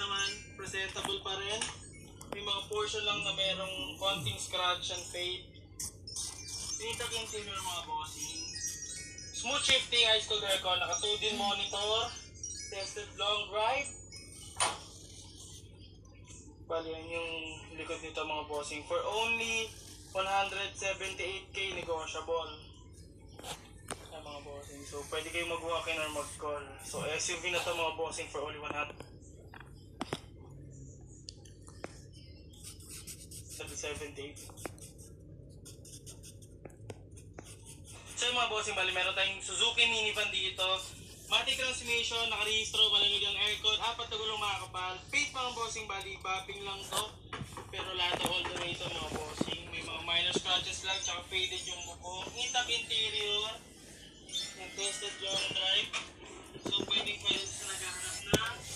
naman, presentable pa rin. May mga portion lang na merong konting scratch and fade. Tinitag interior mga bossing. Smooth shifting, high school record, naka 2D monitor, tested long drive. Bali yan yung likod nito mga bossing. For only 178k negotiable. Yan mga bossing. So pwede kayo mag-walk-in or mag-call. So SUV na to mga bossing for only 178. So mga bossing, bali meron tayong Suzuki minivan dito. Matic transmission, nakarehistro, malamig ang aircon, 4 na gulong makakapal. Paint mga bossing, bali bapping lang to. Pero lahat all the way to mga bossing. May mga minor scratches lang, tsaka faded yung bukong. Intact interior. Yung tested long drive. So pwede sa naghahanap na